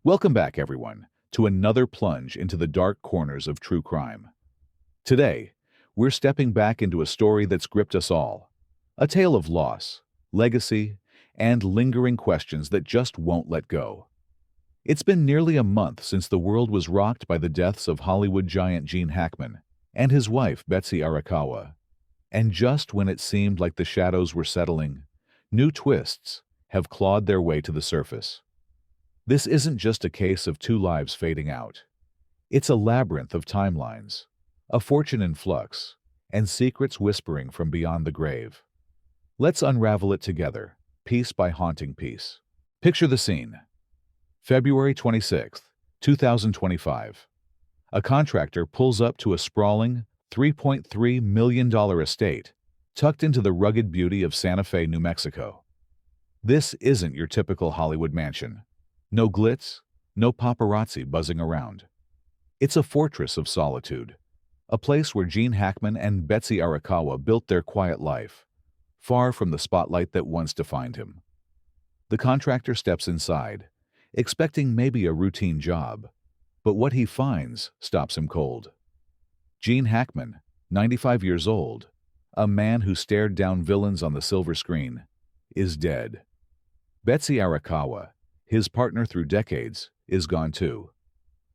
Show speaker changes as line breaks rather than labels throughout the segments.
Welcome back, everyone, to another plunge into the dark corners of true crime. Today, we're stepping back into a story that's gripped us all. A tale of loss, legacy, and lingering questions that just won't let go. It's been nearly a month since the world was rocked by the deaths of Hollywood giant Gene Hackman and his wife, Betsy Arakawa. And just when it seemed like the shadows were settling, new twists have clawed their way to the surface. This isn't just a case of two lives fading out. It's a labyrinth of timelines, a fortune in flux, and secrets whispering from beyond the grave. Let's unravel it together, piece by haunting piece. Picture the scene. February 26, 2025. A contractor pulls up to a sprawling $3.3 million estate tucked into the rugged beauty of Santa Fe, New Mexico. This isn't your typical Hollywood mansion. No glitz, no paparazzi buzzing around. It's a fortress of solitude, a place where Gene Hackman and Betsy Arakawa built their quiet life, far from the spotlight that once defined him. The contractor steps inside, expecting maybe a routine job, but what he finds stops him cold. Gene Hackman, 95 years old, a man who stared down villains on the silver screen, is dead. Betsy Arakawa, his partner through decades, is gone too.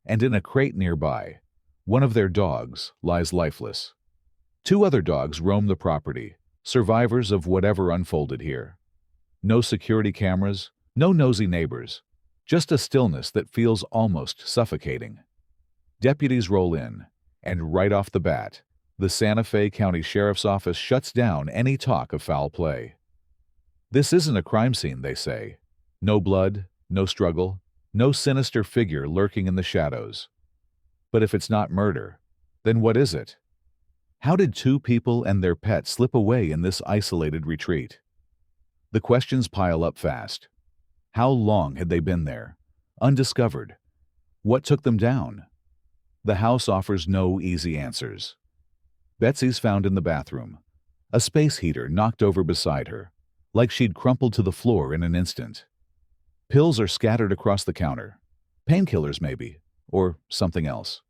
And in a crate nearby, one of their dogs lies lifeless. Two other dogs roam the property, survivors of whatever unfolded here. No security cameras, no nosy neighbors, just a stillness that feels almost suffocating. Deputies roll in, and right off the bat, the Santa Fe County Sheriff's Office shuts down any talk of foul play. This isn't a crime scene, they say. No blood, no struggle, no sinister figure lurking in the shadows. But if it's not murder, then what is it? How did two people and their pet slip away in this isolated retreat? The questions pile up fast. How long had they been there? Undiscovered? What took them down? The house offers no easy answers. Betsy's found in the bathroom, a space heater knocked over beside her, like she'd crumpled to the floor in an instant. Pills are scattered across the counter. Painkillers, maybe, or something else.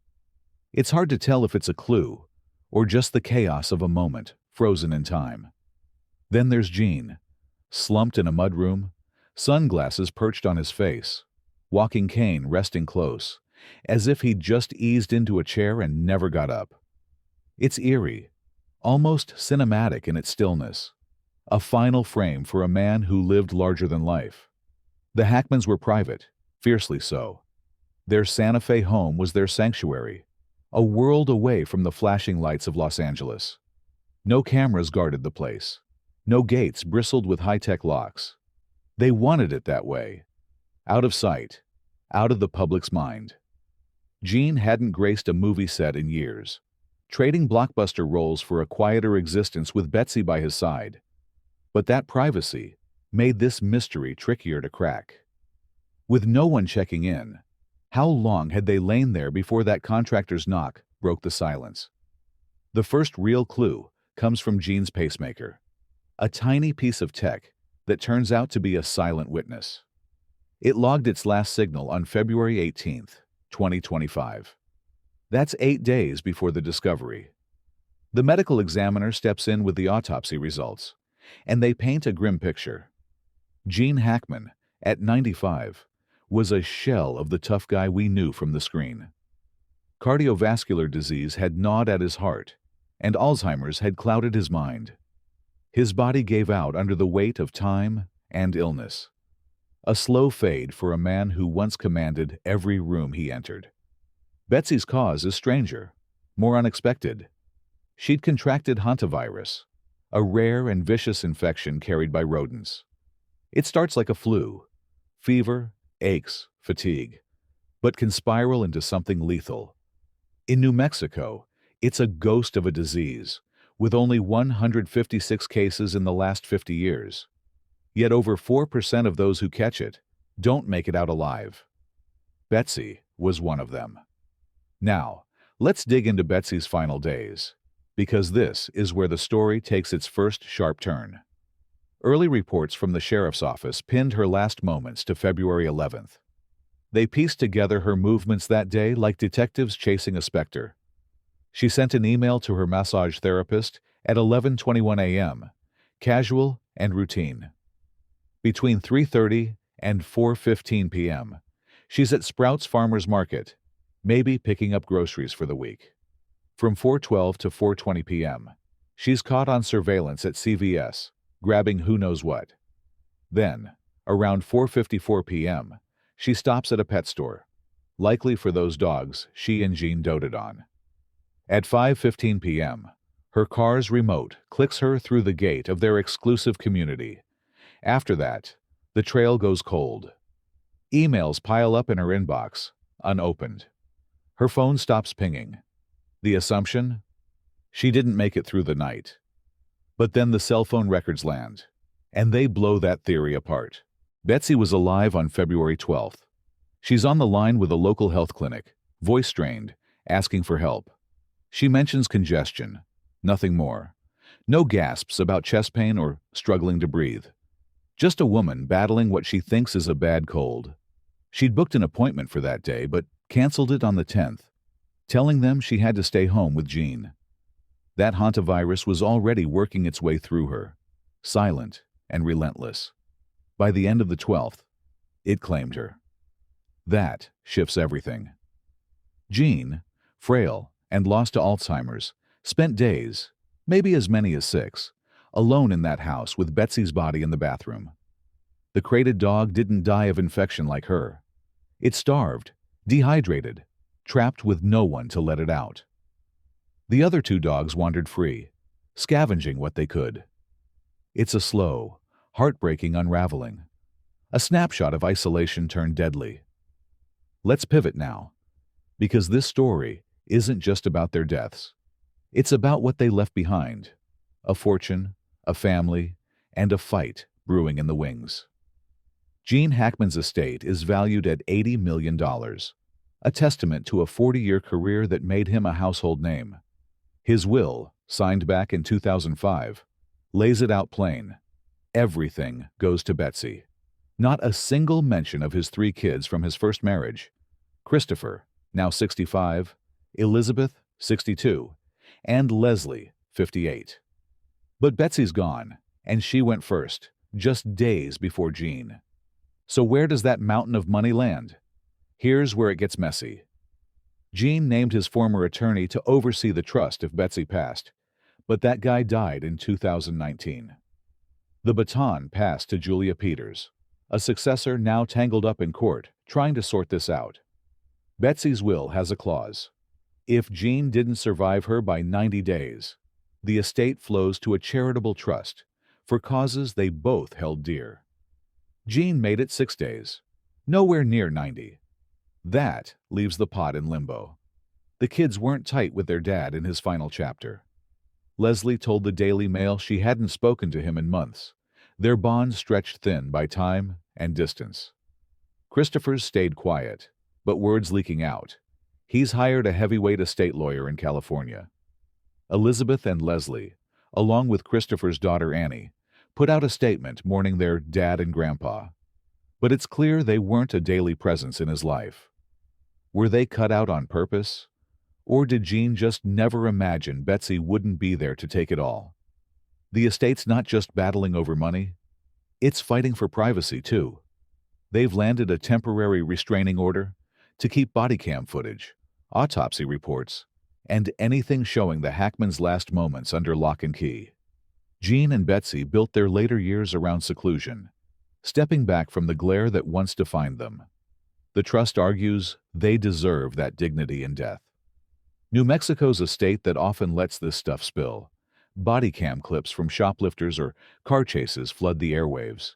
It's hard to tell if it's a clue, or just the chaos of a moment, frozen in time. Then there's Gene, slumped in a mudroom, sunglasses perched on his face, walking cane resting close, as if he'd just eased into a chair and never got up. It's eerie, almost cinematic in its stillness, a final frame for a man who lived larger than life. The Hackmans were private, fiercely so. Their Santa Fe home was their sanctuary, a world away from the flashing lights of Los Angeles. No cameras guarded the place. No gates bristled with high-tech locks. They wanted it that way. Out of sight, out of the public's mind. Gene hadn't graced a movie set in years, trading blockbuster roles for a quieter existence with Betsy by his side. But that privacy made this mystery trickier to crack. With no one checking in, how long had they lain there before that contractor's knock broke the silence? The first real clue comes from Gene's pacemaker, a tiny piece of tech that turns out to be a silent witness. It logged its last signal on February 18, 2025. That's 8 days before the discovery. The medical examiner steps in with the autopsy results, and they paint a grim picture. Gene Hackman, at 95, was a shell of the tough guy we knew from the screen. Cardiovascular disease had gnawed at his heart, and Alzheimer's had clouded his mind. His body gave out under the weight of time and illness. A slow fade for a man who once commanded every room he entered. Betsy's cause is stranger, more unexpected. She'd contracted hantavirus, a rare and vicious infection carried by rodents. It starts like a flu, fever, aches, fatigue, but can spiral into something lethal. In New Mexico, it's a ghost of a disease, with only 156 cases in the last 50 years. Yet over 4% of those who catch it don't make it out alive. Betsy was one of them. Now, let's dig into Betsy's final days, because this is where the story takes its first sharp turn. Early reports from the sheriff's office pinned her last moments to February 11th. They pieced together her movements that day like detectives chasing a specter. She sent an email to her massage therapist at 11:21 a.m., casual and routine. Between 3:30 and 4:15 p.m., she's at Sprouts Farmers Market, maybe picking up groceries for the week. From 4:12 to 4:20 p.m., she's caught on surveillance at CVS, grabbing who knows what. Then, around 4:54 p.m., she stops at a pet store, likely for those dogs she and Gene doted on. At 5:15 p.m., her car's remote clicks her through the gate of their exclusive community. After that, the trail goes cold. Emails pile up in her inbox, unopened. Her phone stops pinging. The assumption? She didn't make it through the night. But then the cell phone records land, and they blow that theory apart. Betsy was alive on February 12th. She's on the line with a local health clinic, voice strained, asking for help. She mentions congestion, nothing more. No gasps about chest pain or struggling to breathe. Just a woman battling what she thinks is a bad cold. She'd booked an appointment for that day, but canceled it on the 10th, telling them she had to stay home with Gene. That hantavirus was already working its way through her, silent and relentless. By the end of the 12th, it claimed her. That shifts everything. Gene, frail and lost to Alzheimer's, spent days, maybe as many as 6, alone in that house with Betsy's body in the bathroom. The crated dog didn't die of infection like her. It starved, dehydrated, trapped with no one to let it out. The other 2 dogs wandered free, scavenging what they could. It's a slow, heartbreaking unraveling. A snapshot of isolation turned deadly. Let's pivot now, because this story isn't just about their deaths. It's about what they left behind: a fortune, a family, and a fight brewing in the wings. Gene Hackman's estate is valued at $80 million, a testament to a 40-year career that made him a household name. His will, signed back in 2005, lays it out plain. Everything goes to Betsy. Not a single mention of his 3 kids from his first marriage: Christopher, now 65, Elizabeth, 62, and Leslie, 58. But Betsy's gone, and she went first, just days before Gene. So where does that mountain of money land? Here's where it gets messy. Gene named his former attorney to oversee the trust if Betsy passed, but that guy died in 2019. The baton passed to Julia Peters, a successor now tangled up in court trying to sort this out. Betsy's will has a clause. If Gene didn't survive her by 90 days, the estate flows to a charitable trust for causes they both held dear. Gene made it 6 days, nowhere near 90. That leaves the pot in limbo. The kids weren't tight with their dad in his final chapter. Leslie told the Daily Mail she hadn't spoken to him in months, their bond stretched thin by time and distance. Christopher's stayed quiet, but word's leaking out. He's hired a heavyweight estate lawyer in California. Elizabeth and Leslie, along with Christopher's daughter Annie, put out a statement mourning their dad and grandpa. But it's clear they weren't a daily presence in his life. Were they cut out on purpose? Or did Gene just never imagine Betsy wouldn't be there to take it all? The estate's not just battling over money, it's fighting for privacy too. They've landed a temporary restraining order to keep body cam footage, autopsy reports, and anything showing the Hackmans' last moments under lock and key. Gene and Betsy built their later years around seclusion, stepping back from the glare that once defined them. The trust argues they deserve that dignity in death. New Mexico's a state that often lets this stuff spill. Body cam clips from shoplifters or car chases flood the airwaves.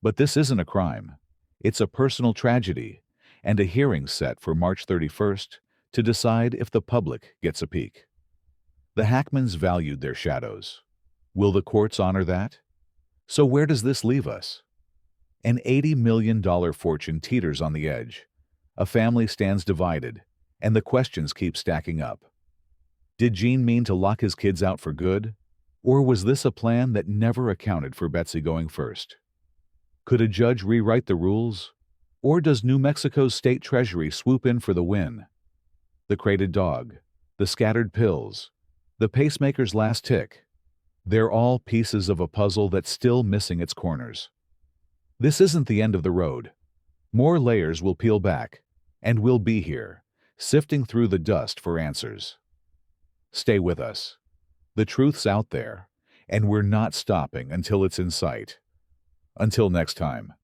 But this isn't a crime. It's a personal tragedy, and a hearing set for March 31st to decide if the public gets a peek. The Hackmans valued their shadows. Will the courts honor that? So where does this leave us? An $80 million fortune teeters on the edge. A family stands divided, and the questions keep stacking up. Did Gene mean to lock his kids out for good? Or was this a plan that never accounted for Betsy going first? Could a judge rewrite the rules? Or does New Mexico's state treasury swoop in for the win? The crated dog, the scattered pills, the pacemaker's last tick. They're all pieces of a puzzle that's still missing its corners. This isn't the end of the road. More layers will peel back, and we'll be here, sifting through the dust for answers. Stay with us. The truth's out there, and we're not stopping until it's in sight. Until next time.